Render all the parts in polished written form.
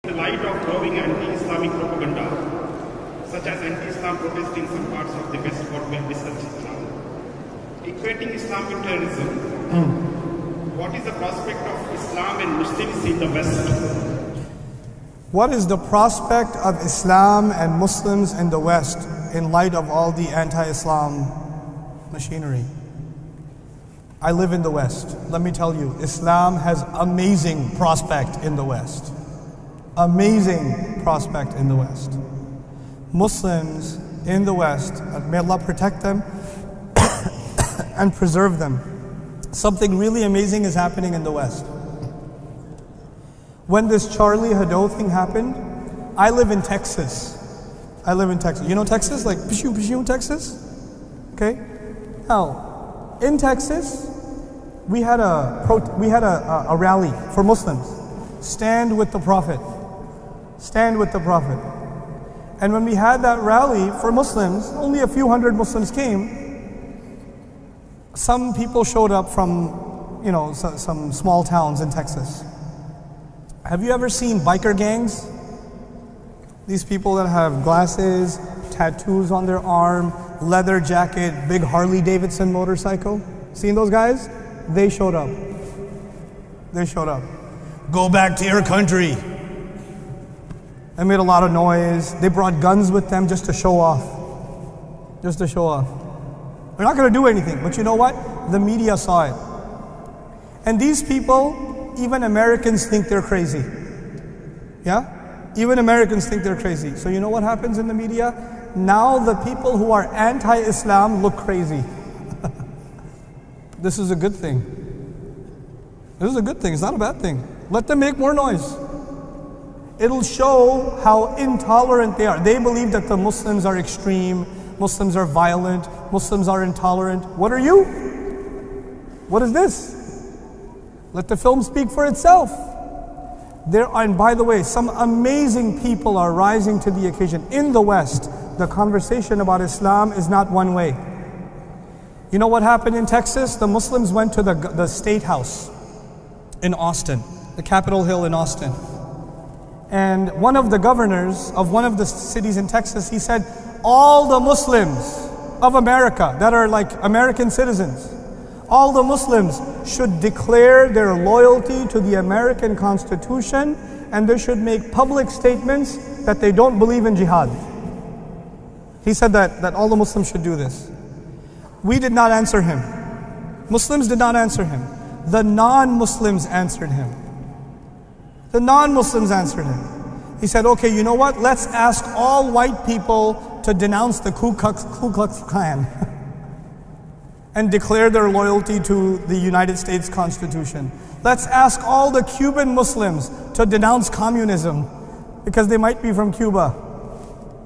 In the light of growing anti-Islamic propaganda, such as anti-Islam protests in some parts of the West for research Islam, equating Islam with terrorism, what is the prospect of Islam and Muslims in the West? What is the prospect of Islam and Muslims in the West in light of all the anti-Islam machinery? I live in the West. Let me tell you, Islam has amazing prospect in the West. Amazing prospect in the West. Muslims in the West, may Allah protect them and preserve them. Something really amazing is happening in the West. When this Charlie Hebdo thing happened, I live in Texas. You know Texas? Like Pishun, Texas? Okay? Now, in Texas, we had a rally for Muslims. Stand with the Prophet. Stand with the Prophet. And when we had that rally for Muslims, only a few hundred Muslims came. Some people showed up from, some small towns in Texas. Have you ever seen biker gangs? These people that have glasses, tattoos on their arm, leather jacket, big Harley Davidson motorcycle. Seen those guys? They showed up. Go back to your country. They made a lot of noise. They brought guns with them just to show off. They're not going to do anything, but you know what? The media saw it. And these people, even Americans think they're crazy. Yeah? Even Americans think they're crazy. So you know what happens in the media? Now the people who are anti-Islam look crazy. This is a good thing. It's not a bad thing. Let them make more noise. It'll show how intolerant they are. They believe that the Muslims are extreme, Muslims are violent, Muslims are intolerant. What are you? What is this? Let the film speak for itself. And by the way, some amazing people are rising to the occasion. In the West, the conversation about Islam is not one way. You know what happened in Texas? The Muslims went to the State House in Austin, the Capitol Hill in Austin. And one of the governors of one of the cities in Texas, he said, all the Muslims of America that are like American citizens, all the Muslims should declare their loyalty to the American Constitution, and they should make public statements that they don't believe in jihad. He said that all the Muslims should do this. We did not answer him. Muslims did not answer him. The non-Muslims answered him. He said, okay, you know what? Let's ask all white people to denounce the Ku Klux Klan and declare their loyalty to the United States Constitution. Let's ask all the Cuban Muslims to denounce communism because they might be from Cuba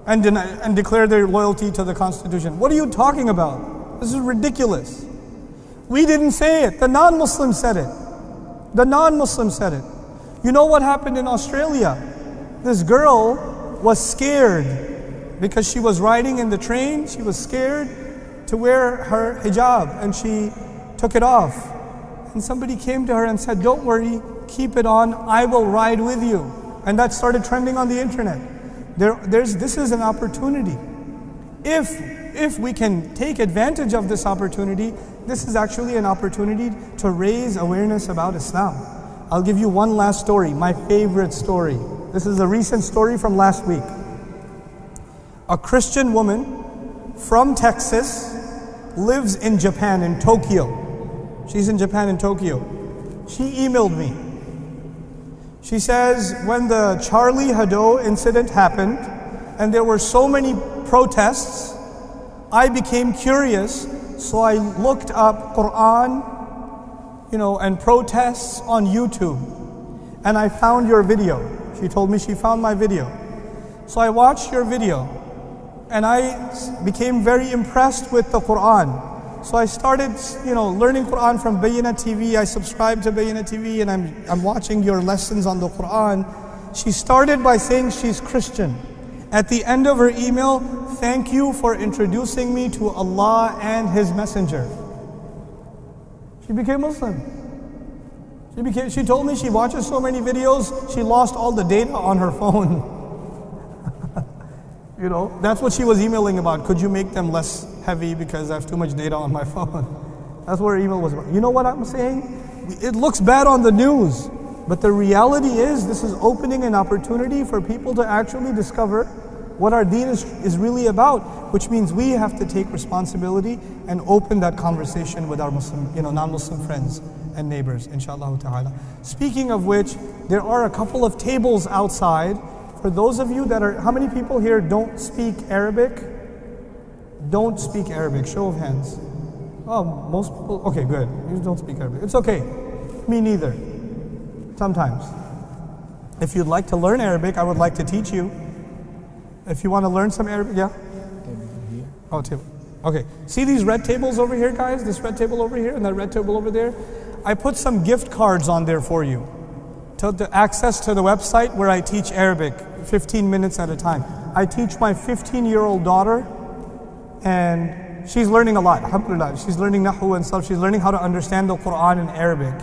and declare their loyalty to the Constitution. What are you talking about? This is ridiculous. We didn't say it. The non-Muslims said it. You know what happened in Australia? This girl was scared because she was riding in the train. She was scared to wear her hijab and she took it off. And somebody came to her and said, don't worry, keep it on, I will ride with you. And that started trending on the internet. This is an opportunity. If we can take advantage of this opportunity, this is actually an opportunity to raise awareness about Islam. I'll give you one last story, my favorite story. This is a recent story from last week. A Christian woman from Texas lives in Japan, in Tokyo. She's in Japan, in Tokyo. She emailed me. She says, when the Charlie Hebdo incident happened, and there were so many protests, I became curious, so I looked up Quran, and protests on YouTube. And I found your video. She told me she found my video. So I watched your video and I became very impressed with the Quran. So I started, learning Quran from Bayyinah TV. I subscribed to Bayyinah TV and I'm watching your lessons on the Quran. She started by saying she's Christian. At the end of her email, thank you for introducing me to Allah and His Messenger. She became Muslim. She told me she watches so many videos, she lost all the data on her phone. You know, that's what she was emailing about. Could you make them less heavy because I have too much data on my phone? That's what her email was about. You know what I'm saying? It looks bad on the news, but the reality is this is opening an opportunity for people to actually discover what our deen is really about, which means we have to take responsibility and open that conversation with our Muslim, non-Muslim friends and neighbors, inshallah ta'ala. Speaking of which, there are a couple of tables outside. For those of you that are, how many people here don't speak Arabic? Don't speak Arabic, show of hands. Oh, most people, okay, good. You don't speak Arabic. It's okay. Me neither. Sometimes. If you'd like to learn Arabic, I would like to teach you. If you want to learn some Arabic, yeah? Oh, table. Okay. See these red tables over here, guys? This red table over here and that red table over there? I put some gift cards on there for you. To access to the website where I teach Arabic 15 minutes at a time. I teach my 15-year-old daughter, and she's learning a lot, alhamdulillah. She's learning Nahu and stuff. She's learning how to understand the Quran in Arabic.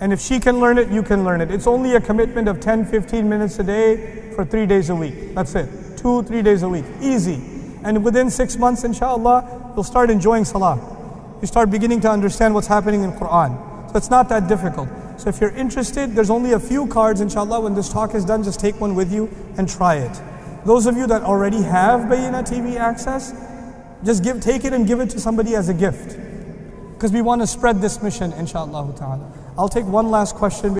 And if she can learn it, you can learn it. It's only a commitment of 10, 15 minutes a day for 3 days a week. That's it. 2-3 days a week. Easy. And within 6 months, inshallah, you'll start enjoying Salah. You start beginning to understand what's happening in Quran. So it's not that difficult. So if you're interested, there's only a few cards, inshallah. When this talk is done, just take one with you and try it. Those of you that already have Bayyinah TV access, just take it and give it to somebody as a gift. Because we want to spread this mission, inshallah ta'ala. I'll take one last question.